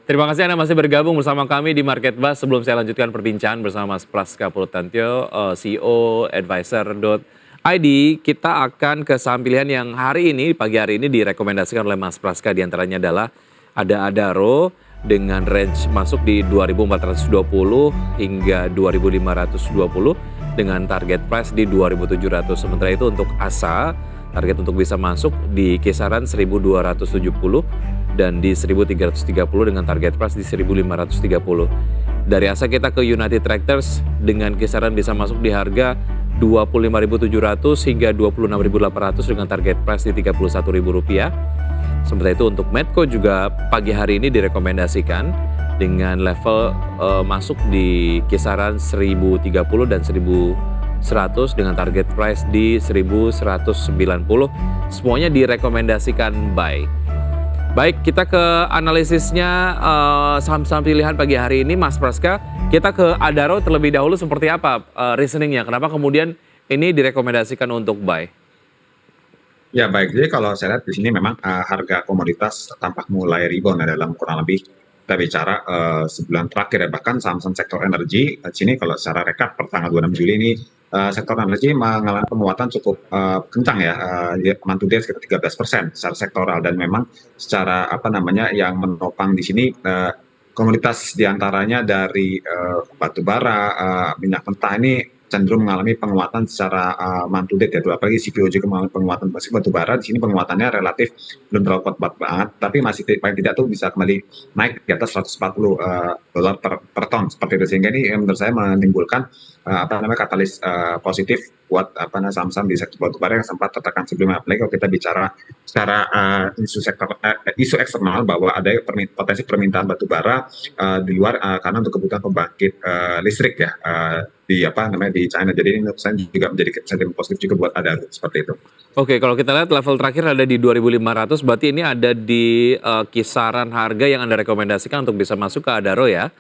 Terima kasih Anda masih bergabung bersama kami di Market Buzz. Sebelum saya lanjutkan perbincangan bersama Mas Praska Purwotantyo, CEO Advisor.id, kita akan ke saham pilihan yang pagi hari ini direkomendasikan oleh Mas Praska. Di antaranya adalah ada Adaro dengan range masuk di 2.420 hingga 2.520 dengan target price di 2.700. Sementara itu untuk ASA, target untuk bisa masuk di kisaran 1.270 dan di 1.330 dengan target price di 1.530. Dari ASA kita ke United Tractors dengan kisaran bisa masuk di harga 25.700 hingga 26.800 dengan target price di Rp31.000. Sementara itu untuk Medco juga pagi hari ini direkomendasikan dengan level masuk di kisaran 1.030 dan 1.100 dengan target price di 1.190. Semuanya direkomendasikan buy. Baik, kita ke analisisnya saham-saham pilihan pagi hari ini, Mas Praska. Kita ke Adaro terlebih dahulu, seperti apa reasoningnya? Kenapa kemudian ini direkomendasikan untuk buy? Ya baik, jadi kalau saya lihat di sini memang harga komoditas tampak mulai rebound ya, dalam kurang lebih kita bicara sebulan terakhir ya, bahkan saham-saham sektor energi di sini kalau secara rekap per tanggal 26 Juli ini sektor energi mengalami penguatan cukup kencang ya, month to date sekitar 13% secara sektoral, dan memang secara yang menopang di sini komoditas diantaranya dari batu bara, minyak mentah ini cenderung mengalami penguatan secara month to date ya, apalagi CPO juga mengalami penguatan. Meski batu bara di sini penguatannya relatif belum terlalu kuat banget, tapi masih paling tidak tuh bisa kembali naik di atas $140 per ton seperti itu, sehingga ini menurut saya menimbulkan katalis positif buat saham-saham di sektor batu bara yang sempat tertekan sebelumnya. Apalagi kalau kita bicara secara isu eksternal bahwa ada potensi permintaan batu bara di luar karena untuk kebutuhan pembangkit listrik ya, di China. Jadi ini menurut saya juga menjadi sentimen positif juga buat Adaro seperti itu. Oke, kalau kita lihat level terakhir ada di 2.500, berarti ini ada di kisaran harga yang Anda rekomendasikan untuk bisa masuk ke Adaro ya?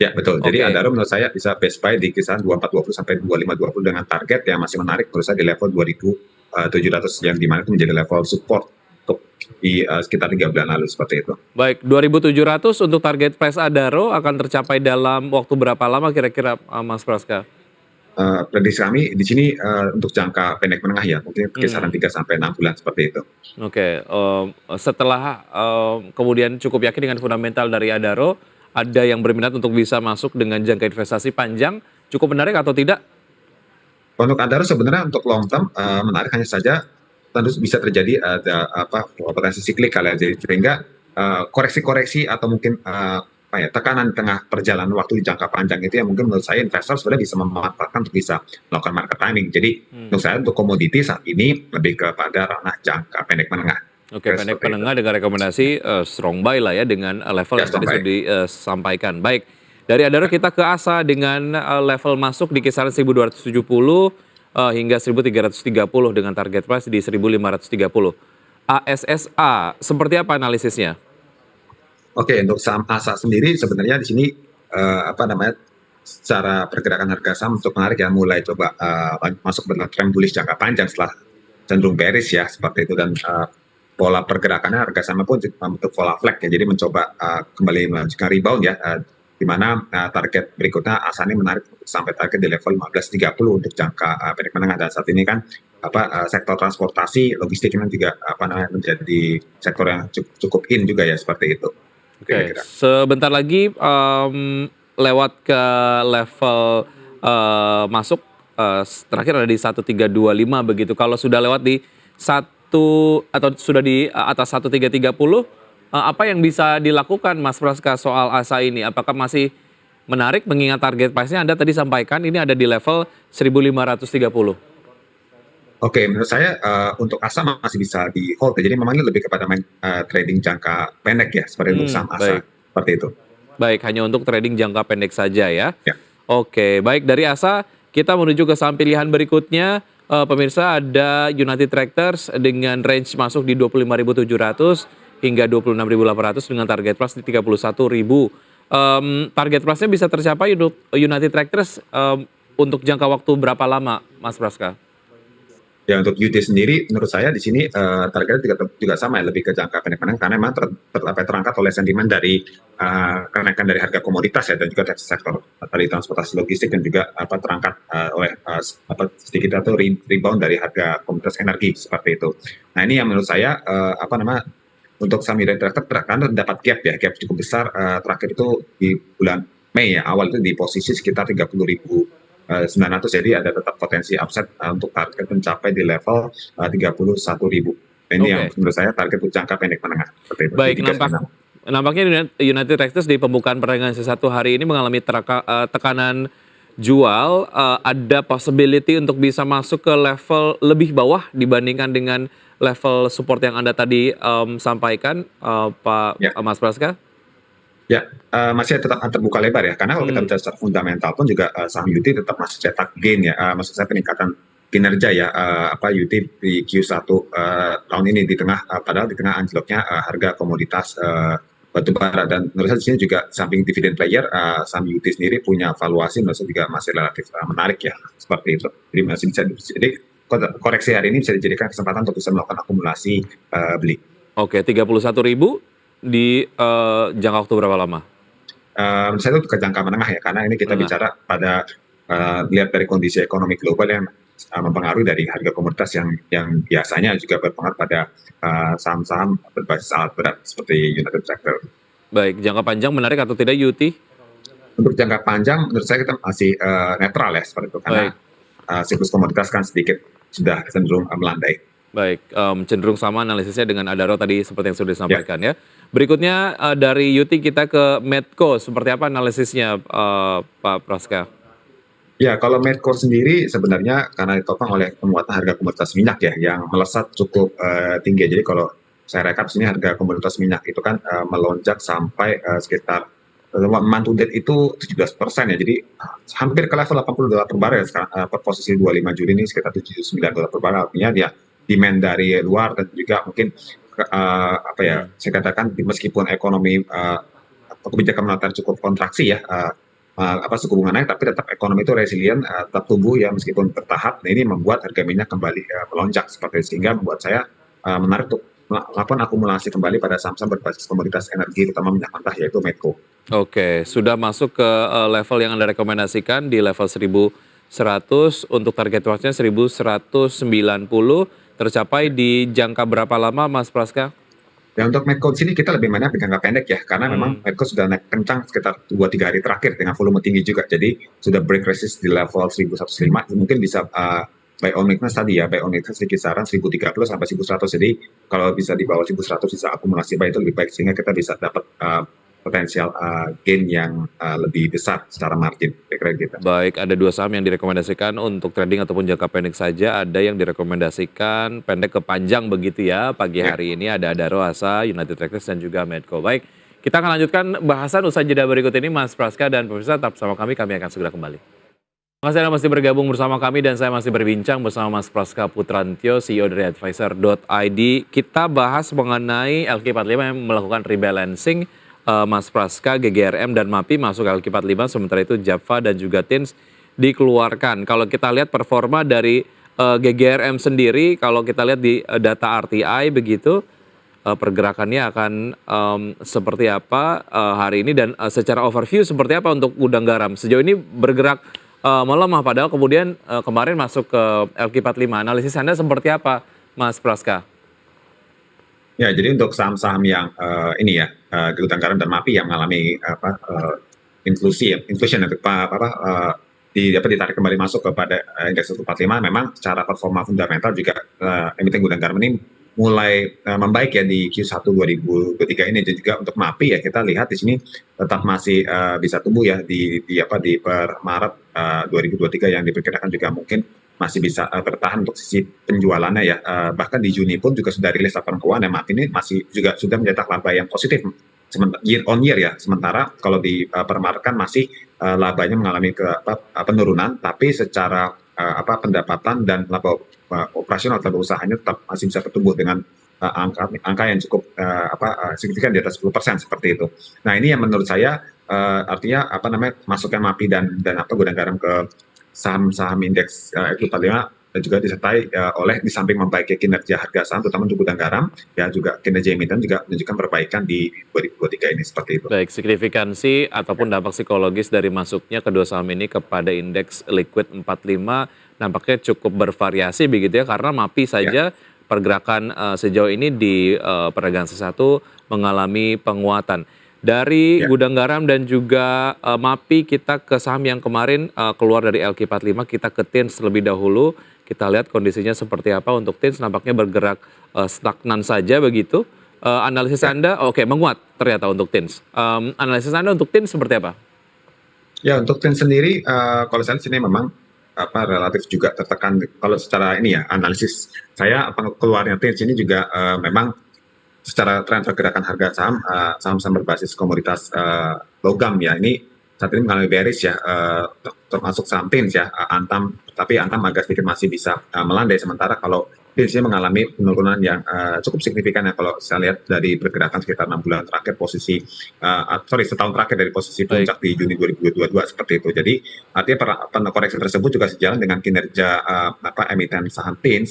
Ya betul. Jadi Adaro menurut saya bisa best buy di kisaran 2420 sampai 2520 dengan target yang masih menarik menurut saya di level 2.700 yang dimana itu menjadi level support untuk di sekitar 3 bulan lalu seperti itu. Baik, 2.700 untuk target price Adaro akan tercapai dalam waktu berapa lama kira-kira, Mas Praska? Prediksi kami di sini untuk jangka pendek menengah ya, mungkin kisaran 3 sampai 6 bulan seperti itu. Oke, setelah kemudian cukup yakin dengan fundamental dari Adaro, ada yang berminat untuk bisa masuk dengan jangka investasi panjang, cukup menarik atau tidak? Untuk Adaro sebenarnya untuk long term menarik, hanya saja tentu bisa terjadi ada potensi siklikal ya, jadi sehingga koreksi-koreksi atau mungkin tekanan di tengah perjalanan waktu di jangka panjang itu yang mungkin menurut saya investor sebenarnya bisa memanfaatkan untuk bisa melakukan market timing. Jadi menurut saya untuk komoditi saat ini lebih kepada ranah jangka pendek menengah. Oke, pendek menengah dengan rekomendasi strong buy lah ya, dengan level yang tadi sudah disampaikan. Baik, dari Adaro kita ke ASA dengan level masuk di kisaran 1.270 hingga 1.330 dengan target price di 1.530. ASSA, seperti apa analisisnya? Oke, untuk saham ASA sendiri sebenarnya di sini secara pergerakan harga saham untuk menarik ya, mulai coba masuk dalam tren bullish jangka panjang setelah cenderung bearish ya seperti itu, dan pola pergerakannya harga saham pun membentuk pola flag ya, jadi mencoba kembali melanjutkan rebound ya, di mana target berikutnya ASA ini menarik sampai target di level 1530 untuk jangka pendek menengah, dan saat ini kan sektor transportasi logistik ini juga menjadi sektor yang cukup in juga ya seperti itu. Oke, sebentar lagi lewat ke level masuk terakhir ada di 1325 begitu. Kalau sudah lewat di atau sudah di atas 1330, apa yang bisa dilakukan Mas Praska soal ASA ini? Apakah masih menarik mengingat target price-nya Anda tadi sampaikan ini ada di level 1530? Oke, menurut saya untuk ASA masih bisa di hold, jadi memang ini lebih kepada trading jangka pendek ya, seperti untuk saham ASA, seperti itu. Baik, hanya untuk trading jangka pendek saja ya. Ya. Oke, baik, dari ASA kita menuju ke saham pilihan berikutnya. Pemirsa, ada United Tractors dengan range masuk di 25.700 hingga 26.800 dengan target price di 31.000. Target price-nya bisa tercapai untuk United Tractors untuk jangka waktu berapa lama, Mas Praska? Ya untuk UT sendiri menurut saya di sini targetnya juga sama ya, lebih ke jangka pendek menengah karena memang terangkat oleh sentimen dari kenaikan dari harga komoditas ya dan juga dari sektor tadi transportasi logistik dan juga terangkat oleh sedikit atau rebound dari harga komoditas energi seperti itu. Nah ini yang menurut saya untuk saham United Tractor karena terdapat gap cukup besar terakhir itu di bulan Mei ya awal itu di posisi sekitar 30.900 jadi ada tetap potensi upside untuk target mencapai di level 31.000. Ini yang Oke. menurut saya target untuk jangka pendek menengah seperti itu. Baik, nampaknya United Tractors di pembukaan perdagangan sesi 1 hari ini mengalami tekanan jual, ada possibility untuk bisa masuk ke level lebih bawah dibandingkan dengan level support yang Anda tadi, sampaikan, Pak Ya, Mas Praska? ya, masih tetap terbuka lebar ya, karena kalau kita bicara secara fundamental pun juga saham UT tetap masih cetak gain ya, maksud saya peningkatan kinerja ya, UT di Q1 tahun ini di tengah padahal di tengah anjloknya harga komoditas batu bara dan menurut saya di sini juga samping dividen player, saham UT sendiri punya valuasi menurut saya juga masih relatif menarik ya, seperti itu. Jadi masih bisa jadi koreksi hari ini bisa dijadikan kesempatan untuk bisa melakukan akumulasi beli. Oke, 31.000 di, jangka waktu berapa lama? Menurut saya itu ke jangka menengah ya, karena ini kita Menengah. bicara pada lihat dari kondisi ekonomi global yang mempengaruhi dari harga komoditas yang biasanya juga berpengaruh pada saham-saham berbasis alat berat seperti United Tractor. Baik, jangka panjang menarik atau tidak UT? Untuk jangka panjang menurut saya kita masih netral ya seperti itu, karena Baik. siklus komoditas kan sedikit sudah cenderung melandai. Baik, cenderung sama analisisnya dengan Adaro tadi seperti yang sudah disampaikan ya. Berikutnya dari Yuti kita ke Medco, seperti apa analisisnya Pak Praska? Ya, kalau Medco sendiri sebenarnya karena ditopang oleh penguatan harga komoditas minyak ya, yang melesat cukup tinggi. Jadi kalau saya rekap sini harga komoditas minyak itu kan melonjak sampai sekitar month to date itu 17% ya. Jadi hampir ke level $80 per barel sekarang per posisi 25 Juli ini sekitar $79 per barel. Artinya dia demand dari luar dan juga mungkin saya katakan meskipun ekonomi kebijakan moneter cukup kontraksi ya, suku bunga naik tapi tetap ekonomi itu resilient, tetap tumbuh ya meskipun bertahap. Nah ini membuat harga minyak kembali melonjak seperti itu, sehingga membuat saya menarik untuk melakukan akumulasi kembali pada saham-saham berbasis komoditas energi terutama minyak mentah yaitu Medco. Oke, sudah masuk ke level yang Anda rekomendasikan di level 1.100 untuk target watch-nya 1.190 tercapai di jangka berapa lama Mas Praska? Ya untuk Medco sini kita lebih banyak jangka pendek ya, karena memang Medco sudah naik kencang sekitar 2-3 hari terakhir dengan volume tinggi juga. Jadi sudah break resist di level 1.105, mungkin bisa buy on weakness tadi ya, buy on weakness di kisaran 1.030 sampai 1.100. Jadi kalau bisa di bawah 1.100 bisa akumulasi buy itu lebih baik sehingga kita bisa dapat potensial gain yang lebih besar secara margin, kira-kira gitu. Baik, ada 2 saham yang direkomendasikan untuk trading ataupun jangka pendek saja, ada yang direkomendasikan pendek ke panjang begitu ya. Pagi hari ini ada Adaro Asa, United Tractors dan juga Medco. Baik, kita akan lanjutkan bahasan usai jeda berikut ini Mas Praska dan pemirsa tetap bersama kami akan segera kembali. Terima kasih Anda masih bergabung bersama kami dan saya masih berbincang bersama Mas Praska Putrantyo, CEO dari Advisor.id. Kita bahas mengenai LQ45 yang melakukan rebalancing. Mas Praska, GGRM dan MAPI masuk LQ45, sementara itu Java dan juga TINS dikeluarkan. Kalau kita lihat performa dari GGRM sendiri, kalau kita lihat di data RTI begitu, pergerakannya akan seperti apa hari ini dan secara overview seperti apa untuk gudang garam. Sejauh ini bergerak melemah padahal kemudian kemarin masuk ke LQ45. Analisis Anda seperti apa Mas Praska? Ya, jadi untuk saham-saham yang ini ya, gudang garam dan MAPI yang mengalami inclusion ditarik kembali masuk kepada indeks 145, memang secara performa fundamental juga emiten gudang garam ini mulai membaik ya di Q1 2023 ini. Dan juga untuk MAPI ya kita lihat di sini tetap masih bisa tumbuh ya di per Maret 2023 yang diperkirakan juga mungkin masih bisa bertahan untuk sisi penjualannya ya. Bahkan di Juni pun juga sudah rilis laporan keuangan MAPI ini masih juga sudah mencetak laba yang positif year on year ya. Sementara kalau di per Maret kan masih labanya mengalami penurunan, tapi secara pendapatan dan laba operasional laba usahanya tetap masih bisa bertumbuh dengan angka yang cukup signifikan di atas 10% seperti itu. Nah ini yang menurut saya artinya masuknya MAPI dan gudang garam ke saham-saham indeks itu 45 dan juga disertai oleh di samping membaiki kinerja harga saham terutama untuk gudang garam, ya juga kinerja emiten juga menunjukkan perbaikan di 2023 ini seperti itu. Baik, signifikansi ataupun dampak psikologis dari masuknya kedua saham ini kepada indeks liquid 45 nampaknya cukup bervariasi begitu ya, karena MAPI Ya, saja pergerakan sejauh ini di perdagangan sesatu mengalami penguatan. Dari ya. gudang garam dan juga MAPI kita ke saham yang kemarin keluar dari LQ45, kita ke TINS terlebih dahulu. Kita lihat kondisinya seperti apa untuk TINS, nampaknya bergerak stagnan saja begitu. Analisis Ya. Anda, oke, menguat ternyata untuk TINS. Analisis Anda untuk TINS seperti apa? Ya, untuk TIN sendiri, kalau saya lihat sini memang relatif juga tertekan. Kalau secara ini ya analisis saya, keluarnya TIN ini juga memang secara tren pergerakan harga saham, saham-saham berbasis komoditas logam ya, ini saat ini mengalami bearish ya, termasuk saham TINS ya, Antam, tapi Antam agak sedikit masih bisa melandai, sementara kalau TINS ini mengalami penurunan yang cukup signifikan ya kalau saya lihat dari pergerakan sekitar 6 bulan terakhir posisi, setahun terakhir dari posisi Baik, puncak di Juni 2022 seperti itu. Jadi artinya koreksi tersebut juga sejalan dengan kinerja emiten saham TINS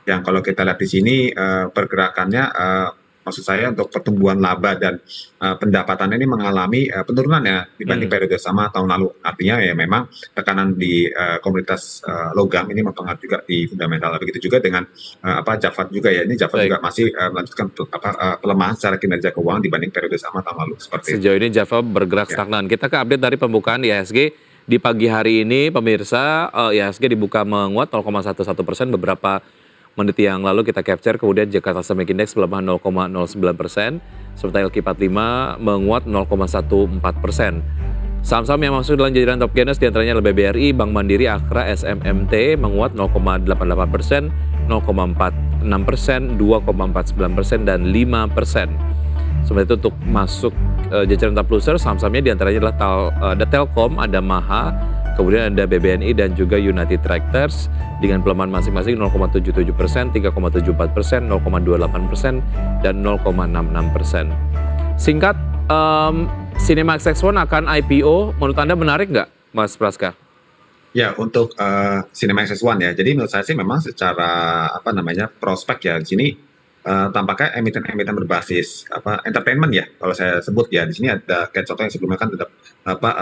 yang kalau kita lihat di sini pergerakannya, maksud saya untuk pertumbuhan laba dan pendapatannya ini mengalami penurunan ya dibanding hmm, periode sama tahun lalu. Artinya ya memang tekanan di komoditas logam ini mempengaruhi juga di fundamental. Begitu juga dengan Jafat juga ya. Ini Jafat baik. juga masih melanjutkan pelemahan secara kinerja keuangan dibanding periode sama tahun lalu seperti itu. Sejauh ini Java bergerak Ya. stagnan. Kita ke update dari pembukaan IHSG di pagi hari ini, pemirsa. IHSG dibuka menguat 0,11%. Beberapa menit yang lalu kita capture, kemudian Jakarta Stock Index melemah 0,09%, serta LQ45 menguat 0,14%. Saham-saham yang masuk dalam jajaran top gainers diantaranya LBBRI, Bank Mandiri, Akra, SMMT menguat 0,88%, 0,46%, 2,49%, dan 5%. Sementara itu untuk masuk jajaran top loser, saham-sahamnya diantaranya adalah ada Telkom, ada Maha, kemudian ada BBNI dan juga United Tractors dengan pelemahan masing-masing 0,77%, 3,74%, 0,28%, dan 0,66%. Singkat, Cinemax X1 akan IPO, menurut Anda menarik nggak, Mas Praska? Ya, untuk Cinema XS1 ya. Jadi menurut saya sih memang secara prospek ya di sini tampaknya emiten-emiten berbasis entertainment ya kalau saya sebut ya. Di sini ada kayak contoh yang sebelumnya kan ada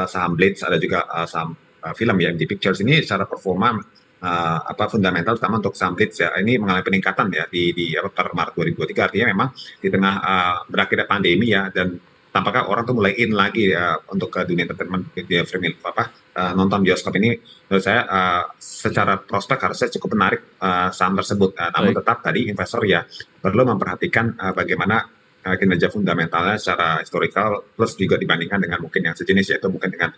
saham Blitz, ada juga saham film ya, MG Pictures. Ini secara performa fundamental terutama untuk saham Blitz ya. Ini mengalami peningkatan ya per Maret 2023, artinya memang di tengah berakhirnya pandemi ya, dan tampaknya orang tuh mulai in lagi ya untuk ke dunia entertainment, dunia film nonton bioskop ini. Menurut saya secara prospek harusnya cukup menarik saham tersebut. Namun Baik. tetap tadi investor ya perlu memperhatikan bagaimana kinerja fundamentalnya secara historical, plus juga dibandingkan dengan mungkin yang sejenis, yaitu mungkin dengan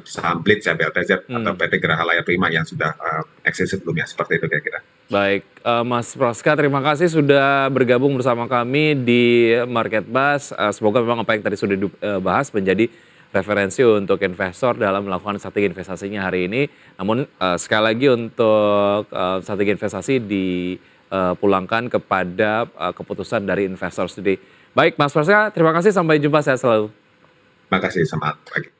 saham Blitz ya, BLTZ atau Hmm. PT Geraha Laya Prima yang sudah eksis sebelumnya, seperti itu kira-kira. Baik, Mas Praska, terima kasih sudah bergabung bersama kami di Market Buzz. Semoga memang apa yang tadi sudah dibahas menjadi referensi untuk investor dalam melakukan strategi investasinya hari ini. Namun sekali lagi untuk strategi investasi dipulangkan kepada keputusan dari investor sendiri. Baik, Mas Praska, terima kasih. Sampai jumpa. Sehat selalu. Terima kasih, selamat pagi.